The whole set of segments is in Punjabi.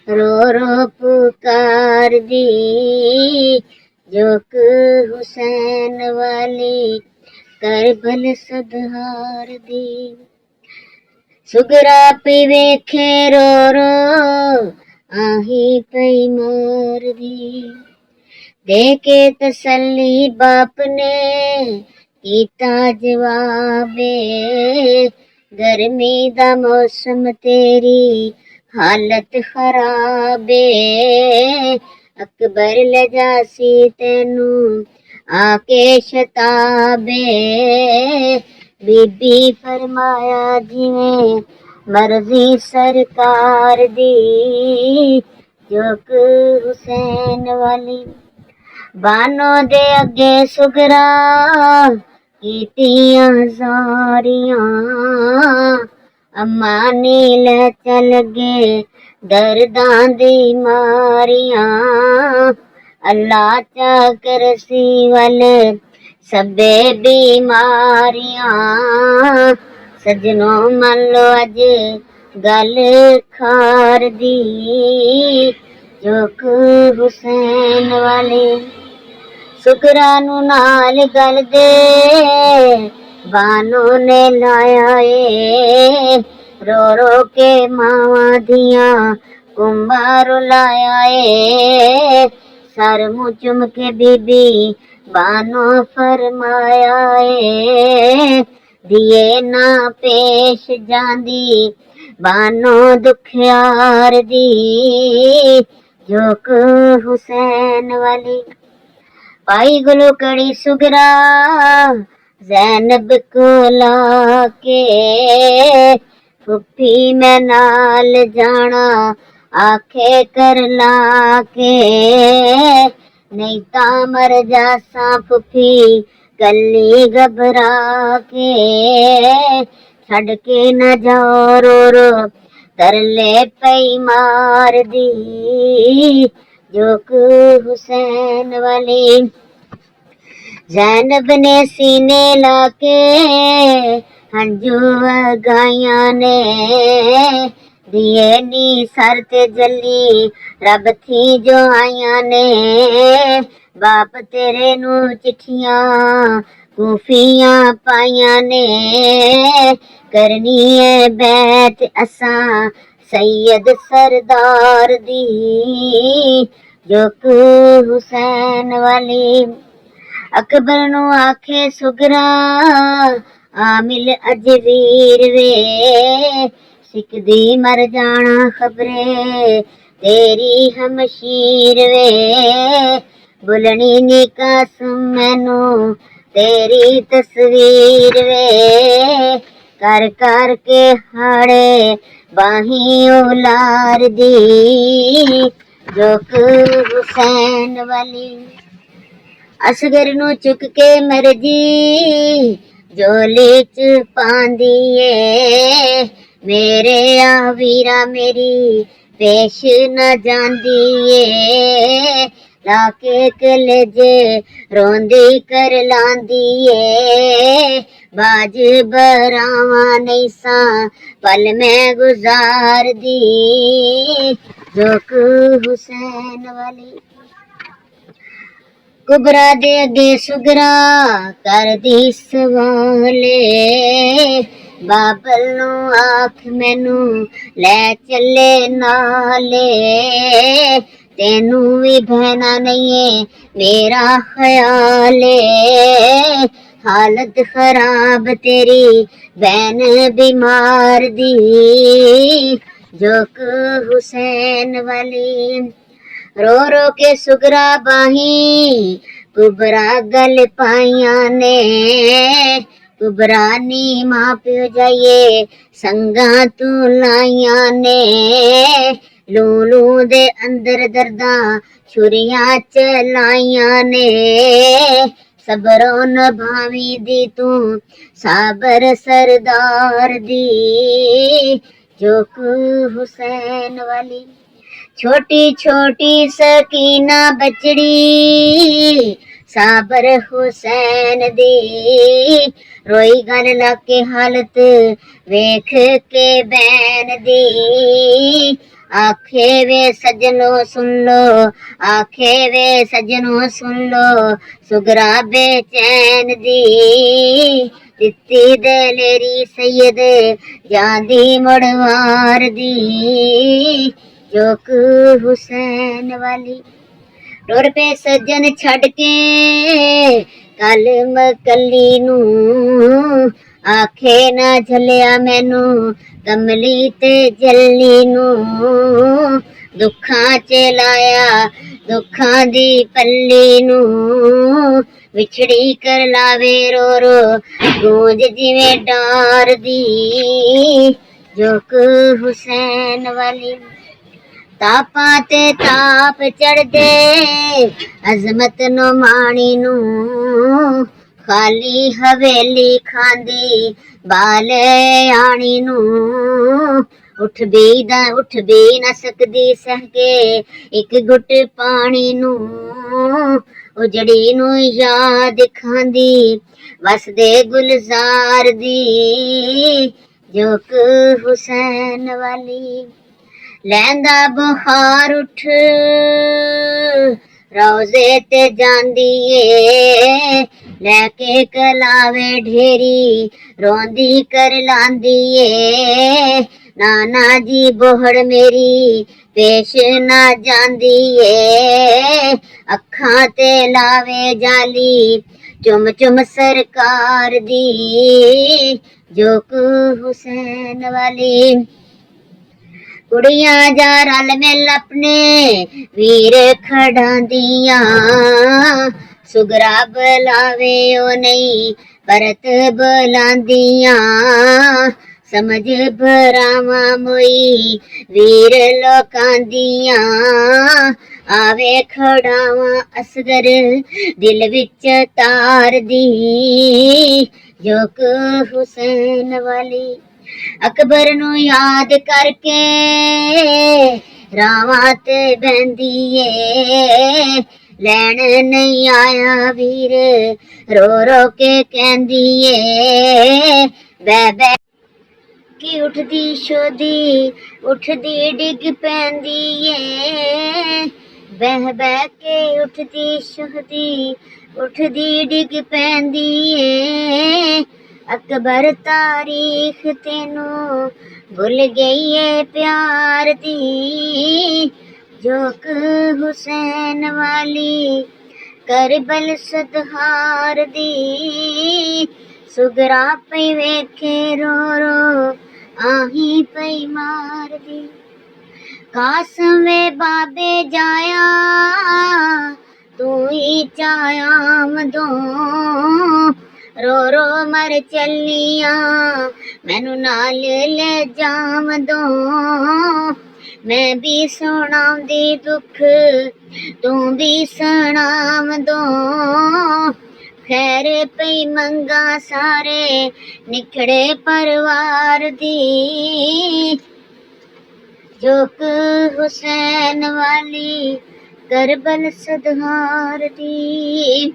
रो रो पुकार दी जोक हुसैन वाली करबल सदहार दी। सुगरा पी वेखे रो रो आही पई मार दी। दे के तसल्ली बाप ने कीता जवाबे गर्मी दा मौसम तेरी हालत खराबे अकबर ले जासी तेनू आके शताबे बीबी फरमाया जिवें मर्जी सरकार दी जोक हुसैन वाली। बानो दे अगे सुगरा कीतियां जारियां अम्मा नील चल गए दर्दां दी मारियां अल्लाह चा करसी वल सबे बीमारियां सजनों मन लो अज गल खार दी जोक हुसैन वाली। सुगरा नू नाल गल दे बानो ने लाया ए रो रो के मावा दियां कुंभा रुलाया ए सर मुँह चुम के बीबी बानो फरमाया ए दिए ना पेश जांदी बानो दुखियार दी जोक हुसैन वाली। पाई गलोकड़ी सुगरा जैनब को लाके फुफी मैं नाल जाना आखे कर लाके नहीं ता मर जासा फुफी कली घबरा के छड़ के न जाओ रो रो तरले पई मार दी जोक हुसैन वाली। जैनब ने सीने लाके हंजू गाया ने दिए नी सर ते जली रब थी जो आया ने बाप तेरे नू चिट्ठियां कूफियां पाइया ने करनी है बैत असा सैयद सरदार दी जोक हुसैन वाली। अकबर नू आखे सुगरा आमिल अज वीर वे सिकदी मर जाना खबरे तेरी हमशीर वे बुलनी नी कसम मैनू तेरी तस्वीर वे कर कर के हाड़े बाही उलार दी जोक हुसैन वाली। असगर नू चुक के मरजी झोली च पांदी ए मेरे आ वीरा मेरी पेश न जांदी ए लाके कलेजे रोंदी कर लांदी ए बाज बरावा नहीं सा पल में गुजार दी जोक हुसैन वाली। कुबरा दे अगे सुगरा कर दी सवाले बाबल नू आख मैनू ले चले नाले तेनू भी बहना नहीं है मेरा ख्याल हालत खराब तेरी बहन बीमार दी जोक हुसैन वाली। रो रो के सुगरा बाही कुबरा गल पाइया ने कुबरा नी मां प्यो जाइए संगा तू लाइया ने लूलू दे अंदर दर्दा छुरियां चलाइया ने सबरों नभावी दी तू साबर सरदार दी जोक हुसैन वाली। छोटी छोटी सकीना बचड़ी साबर हुसैन दी रोई गल लाके हालत वेख के बैन दी आखे वे सजनो सुन लो, आखे वे सजनो सुन लो, सुगरा बेचैन दी दित्ती दलेरी सैयद ਜਾਂਦੀ ਮੜਵਾਰ ਦੀ ਚੌਕ ਹੁਸੈਨ ਵਾਲੀ। ਟੁਰ ਪਏ ਸੱਜਣ ਛੱਡ ਕੇ ਕਲਮ ਕੱਲੀ ਨੂੰ, ਆਖੇ ਨਾ ਝੱਲਿਆ ਮੈਨੂੰ ਕਮਲੀ ਤੇ ਜੱਲੀ ਨੂੰ, ਦੁੱਖਾਂ ਚ ਲਾਇਆ ਦੁੱਖਾਂ ਦੀ ਪੱਲੀ ਨੂੰ, ਵਿਛੜੀ ਕਰ ਲਾਵੇ ਰੋ ਰੋ ਗੂੰਜ ਜਿਵੇਂ ਡਾਰ ਦੀ ਚੌਕ ਹੁਸੈਨ ਵਾਲੀ। ਤਾਪਾਂ ਤੇ ਤਾਪ ਚੜਦੇ ਅਜ਼ਮਤ ਨੂੰ ਮਾਣੀ ਨੂੰ, ਖਾਲੀ ਹਵੇਲੀ ਖਾਂਦੀ ਬਾਲੇ ਆਣੀ ਨੂੰ, ਉੱਠ ਵੀ ਨਾ ਸਕਦੀ ਸਹਿ ਕੇ ਇੱਕ ਗੁੱਟ ਪਾਣੀ ਨੂੰ, ਉਜੜੀ ਨੂੰ ਯਾਦ ਖਾਂਦੀ ਵਸਦੇ ਗੁਲਜ਼ਾਰ ਦੀ ਚੌਕ ਹੁਸੈਨ ਵਾਲੀ। ਲੈਂਦਾ ਬੁਖਾਰ ਉੱਠ ਰੌਜ਼ੇ ਤੇ ਜਾਂਦੀ ਏ, ਲੈ ਕੇ ਕਲਾਵੇ ਢੇਰੀ ਰੋਂਦੀ ਕਰ ਲਾਂਦੀ ਏ, ਨਾਨਾ ਜੀ ਬੋਹੜ ਮੇਰੀ ਪੇਸ਼ ਨਾ ਜਾਂਦੀ ਏ, ਅੱਖਾਂ ਤੇ ਲਾਵੇ ਜਾਲੀ ਚੁੰਮ ਚੁੰਮ ਸਰਕਾਰ ਦੀ ਚੌਕ ਹੁਸੈਨ ਵਾਲੀ। ਕੁੜੀਆਂ ਜਾ ਰਲ ਮਿਲ ਆਪਣੇ ਵੀਰ ਖੜਾਂਦੀਆਂ, ਸੁਗਰਾ ਬੁਲਾਵੇ ਉਹ ਨਹੀਂ ਪਰਤ ਬੁਲਾਂਦੀਆਂ, ਸਮਝ ਭਰਾਵਾਂ ਮੋਈ ਵੀਰ ਲੋਕਾਂ ਦੀਆਂ, ਆਵੇ ਖੜਾਵਾਂ ਅਸਗਰ ਦਿਲ ਵਿੱਚ ਤਾਰ ਦੀ ਚੌਕ ਹੁਸੈਨ ਵਾਲੀ। ਅਕਬਰ ਨੂੰ ਯਾਦ ਕਰਕੇ ਰਾਵਾਂ ਤੇ ਬਹਿੰਦੀ ਏ, ਲੈਣ ਨਹੀਂ ਆਇਆ ਵੀਰ ਰੋ ਰੋ ਕੇ ਕਹਿੰਦੀ ਏ, ਬਹਿ ਬਹਿ ਕੇ ਉੱਠਦੀ ਸ਼ੋਦੀ ਉੱਠਦੀ ਡਿੱਗ ਪੈਂਦੀ ਏ, ਬਹਿ ਬਹਿ ਕੇ ਉੱਠਦੀ ਸ਼ੋਦੀ ਉੱਠਦੀ ਡਿੱਗ ਪੈਂਦੀ ਏ, ਅਕਬਰ ਤਾਰੀਖ ਤੈਨੂੰ ਭੁੱਲ ਗਈ ਏ ਪਿਆਰ ਦੀ ਚੌਕ ਹੁਸੈਨ ਵਾਲੀ। ਕਰਬਲ ਸਦਹਾਰ ਦੀ ਸੁਗਰਾ ਪਈ ਵੇਖੇ ਰੋ ਰੋ ਆਹੀ ਪਈ ਮਾਰਦੀ, ਕਾਸਮ ਵੇ ਬਾਬੇ ਜਾਇਆ ਤੂੰ ਹੀ ਚਾਇਆ ਮਦੋਂ, ਰੋ ਰੋ ਮਰ ਚੱਲੀਆਂ ਮੈਨੂੰ ਨਾਲ ਲੈ ਜਾਵਦੋਂ, ਮੈਂ ਵੀ ਸੁਣਾਉਂਦੀ ਦੁੱਖ ਤੂੰ ਵੀ ਸੁਣਾਵਦੋਂ, ਖੈਰ ਪਈ ਮੰਗਾ ਸਾਰੇ ਨਿਖੜੇ ਪਰਿਵਾਰ ਦੀ ਚੌਕ ਹੁਸੈਨ ਵਾਲੀ। ਕਰਬਲ ਸਦਹਾਰ ਦੀ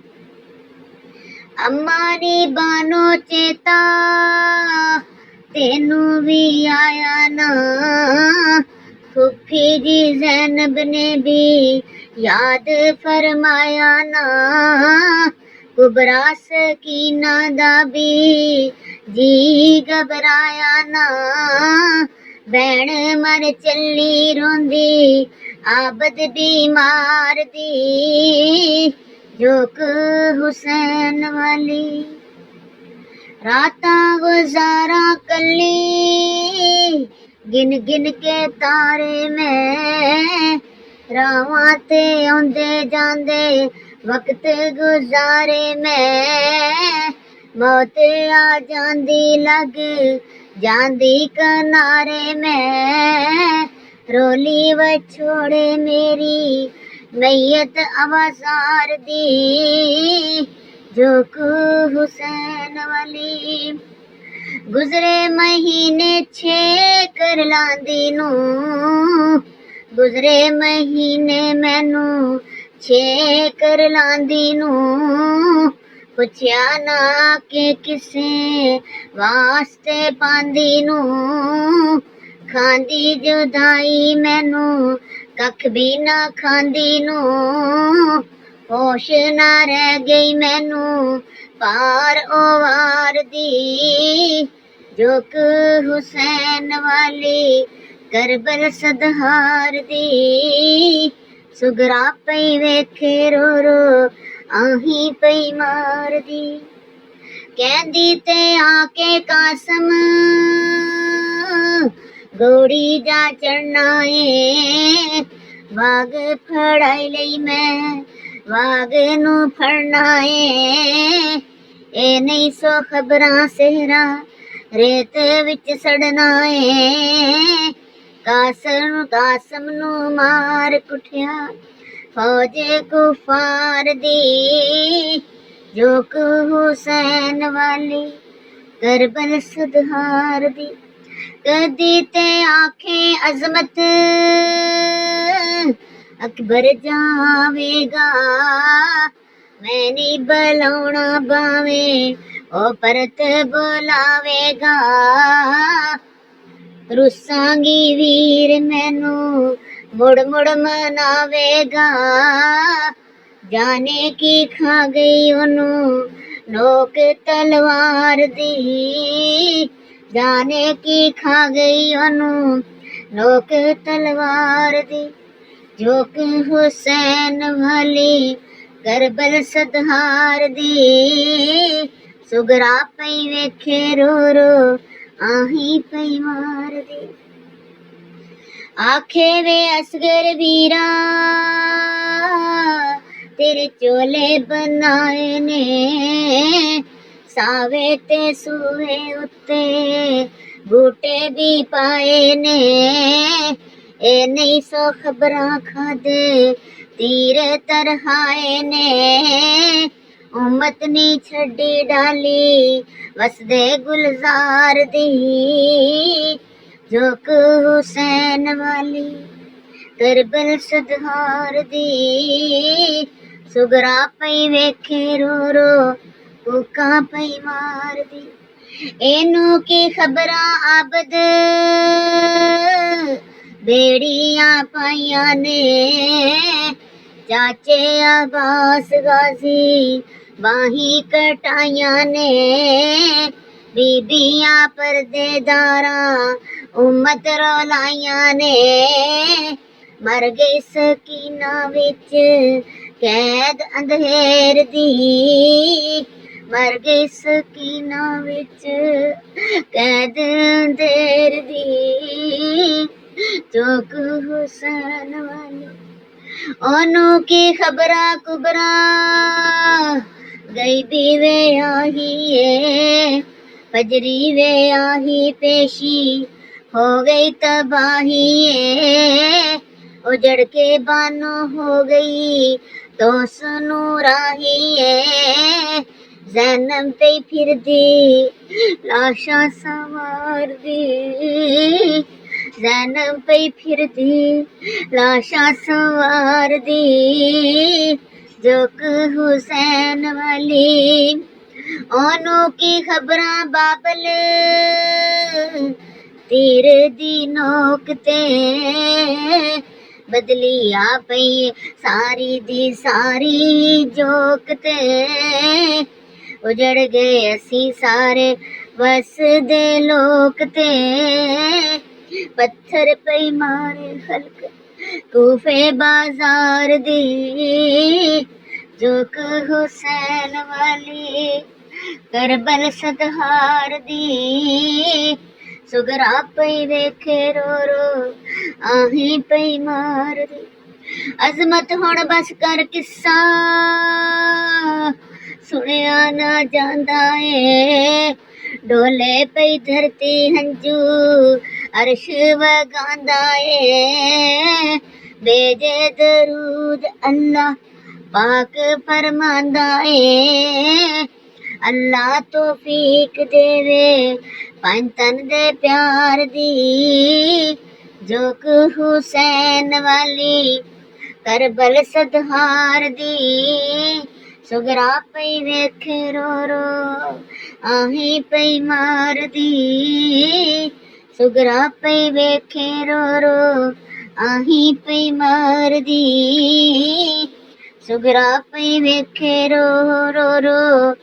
ਅੰਮਾ ਨੀ ਬਾਨੋ ਚੇਤਾ ਤੈਨੂੰ ਵੀ ਆਇਆ ਨਾ, ਫੁੱਫੀ ਜੀ ਜ਼ੈਨਬ ਨੇ ਵੀ ਯਾਦ ਫਰਮਾਇਆ ਨਾ, ਕੁਬਰਾ ਸਕੀਨਾ ਦਾ ਵੀ ਜੀ ਘਬਰਾਇਆ ਨਾ, ਭੈਣ ਮਰ ਚੱਲੀ ਰੋਂਦੀ ਆਬਦ बीमार दी चौक हुसैन वाली। रातां गुजारा कली गिन गिन के तारे मैं, रावां ते आंदे जांदे वक्त गुजारे मैं, मौत आ जांदी लग जांदी किनारे मैं, रोली वछोड़े मेरी मैयत अवजार दी चौक हुसैन वाली। गुजरे महीने छे कर लांदी नू, गुजरे महीने मैनू छे कर लांदी नू, पुछया ना के किसे वास्ते पांदी नू, ਖਾਂਦੀ ਜੁਦਾਈ ਮੈਨੂੰ, ਕੱਖ ਵੀ ਨਾ ਖਾਂਦੀ ਨੂੰ, ਹੋਸ਼ ਨਾ ਰਹਿ ਗਈ ਮੈਨੂੰ ਪਾਰ ਉਹ ਵਾਰ ਦੀ। ਝੋਕ ਹੁਸੈਨ ਵਾਲੀ ਕਰਬਲ ਸਦਹਾਰ ਦੀ, ਸੁਗਰਾ ਪਈ ਵੇਖੇ ਰੋ ਰੋ ਆਹੀਂ ਪਈ ਮਾਰਦੀ। ਕਹਿੰਦੀ ਤੇ ਆ ਕੇ ਕਾਸਮ ਗੋੜੀ ਜਾ ਚੜਨਾ ਏ, ਵਾਗ ਫੜਾਈ ਲਈ ਮੈਂ ਵਾਗ ਨੂੰ ਫੜਨਾ ਏ। ਇਹ ਨਹੀਂ ਸੋ ਖਬਰਾਂ ਸਹਿਰਾ ਰੇਤ ਵਿੱਚ ਸੜਨਾ ਏ। ਕਾਸਮ ਨੂੰ ਮਾਰ ਕੁੱਟਿਆ ਫੌਜ ਕੁਫਾਰ ਦੀ, ਝੋਕ ਹੁਸੈਨ ਵਾਲੀ ਕਰਬਲ ਸਦਹਾਰ ਦੀ। ਕਦੀ ਤੇ ਆਖੇ ਅਜ਼ਮਤ ਅਕਬਰ ਜਾਵੇਗਾ, ਮੈਂ ਨੀ ਬੁਲਾਉਣਾ ਬਾਵੇਂ ਉਹ ਪਰਤ ਬੁਲਾਵੇਗਾ। ਰੁੱਸਾਂਗੀ ਵੀਰ ਮੈਨੂੰ ਮੁੜ ਮੁੜ ਮਨਾਵੇਗਾ, ਜਾਣੇ ਕੀ ਖਾ ਗਈ ਉਹਨੂੰ ਨੋਕ ਤਲਵਾਰ ਦੀ, ਜਾਣੇ ਕੀ ਖਾ ਗਈ ਉਹਨੂੰ ਨੋਕ ਤਲਵਾਰ ਦੀ। ਝੋਕ ਹੁਸੈਨ ਵਾਲੀ ਕਰਬਲ ਸਦਹਾਰ ਦੀ, ਸੁਗਰਾ ਪਈ ਵੇਖੇ ਰੋ ਰੋ ਆਹੀਂ ਪਈ ਮਾਰਦੀ। ਆਖੇ ਵੇ ਅਸਗਰ ਵੀਰਾ ਤੇਰੇ ਚੋਲੇ ਬਣਾਏ ਨੇ, ਸਾਵੇ ਤੇ ਸੂਏ ਉੱਤੇ ਬੂਟੇ ਵੀ ਪਾਏ ਨੇ। ਇਹ ਨਹੀਂ ਸੋ ਖਬਰਾਂ ਖਾਦੇ ਤੀਰ ਤਰਹਾਏ ਨੇ, ਉਮਤ ਨੀ ਛੱਡੀ ਡਾਲੀ ਵਸਦੇ ਗੁਲਜ਼ਾਰ ਦੀ। ਝੋਕ ਹੁਸੈਨ ਵਾਲੀ ਕਰਬਲ ਸਦਹਾਰ ਦੀ, ਸੁਗਰਾ ਪਈ ਵੇਖੇ ਰੋ ਰੋ ਕੂਕਾਂ ਪਈ ਮਾਰਦੀ। ਇਹਨੂੰ ਕੀ ਖਬਰਾਂ ਆਬਦ ਬੇੜੀਆਂ ਪਾਈਆਂ ਨੇ, ਚਾਚੇ ਅਬਾਸ ਗਾਜ਼ੀ ਬਾਹੀਂ ਕਟਾਈਆਂ ਨੇ। ਬੀਬੀਆਂ ਪਰਦੇਦਾਰਾਂ ਉਮਤ ਰੋਲਾਈਆਂ ਨੇ, ਮਰ ਗਈ ਸਕੀਨਾ ਵਿੱਚ ਕੈਦ ਅੰਧੇਰ ਦੀ, ਮਰ ਗਈ ਸਕੀਨਾ ਵਿੱਚ ਕੈਦ ਅੰਧੇਰ ਦੀ। ਝੋਕ ਹੁਸੈਨ ਵਾਲੀ ਉਹਨੂੰ ਕੀ ਖਬਰਾਂ ਕੁਬਰਾਂ ਗਈ ਵੀ ਵੇ ਆਹੀ ਏ, ਫਜਰੀ ਵੇ ਆਹੀ ਪੇਸ਼ੀ ਹੋ ਗਈ ਤਬਾਹੀ ਏ। ਉਜੜ ਕੇ ਬਾਨੋ ਹੋ ਗਈ ਤੋ ਸੁਨੂੰ ਰਾਹੀ ਏ। ਜ਼ੈਨਬ ਪਈ ਫਿਰਦੀ ਲਾਸ਼ਾਂ ਸੰਵਾਰਦੀ, ਜ਼ੈਨਬ ਪਈ ਫਿਰਦੀ ਲਾਸ਼ਾਂ ਸੰਵਾਰਦੀ। ਝੋਕ ਹੁਸੈਨ ਵਾਲੀ ਉਹਨੂੰ ਕੀ ਖਬਰਾਂ ਬਾਬਲ ਤੀਰ ਦੀ ਨੋਕ ਤੇ, ਬਦਲੀ ਆ ਪਈ ਸਾਰੀ ਦੀ ਸਾਰੀ ਝੋਕ ਤੇ। ਉਜੜ ਗਏ ਅਸੀਂ ਸਾਰੇ ਵਸਦੇ ਲੋਕ ਤੇ, ਪੱਥਰ ਪਈ ਮਾਰੇ ਖਲਕ ਕੂਫੇ ਬਾਜ਼ਾਰ ਦੀ। ਝੋਕ ਹੁਸੈਨ ਵਾਲੀ ਕਰਬਲ ਸਦਹਾਰ ਦੀ, ਸੁਗਰਾ ਪਈ ਵੇਖੇ ਰੋ ਰੋ ਆਹੀਂ ਪਈ ਮਾਰਦੀ। ਅਜ਼ਮਤ ਹੁਣ ਬਸ ਕਰ ਕਿੱਸਾ ਸੁਣਿਆ ਨਾ ਜਾਂਦਾ ਏ, ਡੋਲੇ ਪਈ ਧਰਤੀ ਹੰਝੂ ਅਰਸ਼ ਵਗਾਂਦਾ ਏ। ਬੇਜੇ ਦਰੂਦ ਅੱਲਾ ਪਾਕ ਫਰਮਾਂਦਾ ਏ, ਅੱਲਾ ਤੌਫੀਕ ਦੇਵੇ ਪੰਜ ਤਨ ਦੇ ਪਿਆਰ ਦੀ। ਝੋਕ ਹੁਸੈਨ ਵਾਲੀ ਕਰਬਲ ਸਦਹਾਰ ਦੀ, ਸੁਗਰਾ ਪਈ ਵੇਖੇ ਰੋ ਰੋ ਆਹੀਂ ਪਈ ਮਾਰਦੀ। ਸੁਗਰਾ ਪਈ ਵੇਖੇ ਰੋ ਰੋ ਆਹੀ ਪਈ ਮਰਦੀ ਸੁਗਰਾ ਪਈ ਵੇਖੇ ਰੋ ਰੋ ਰੋ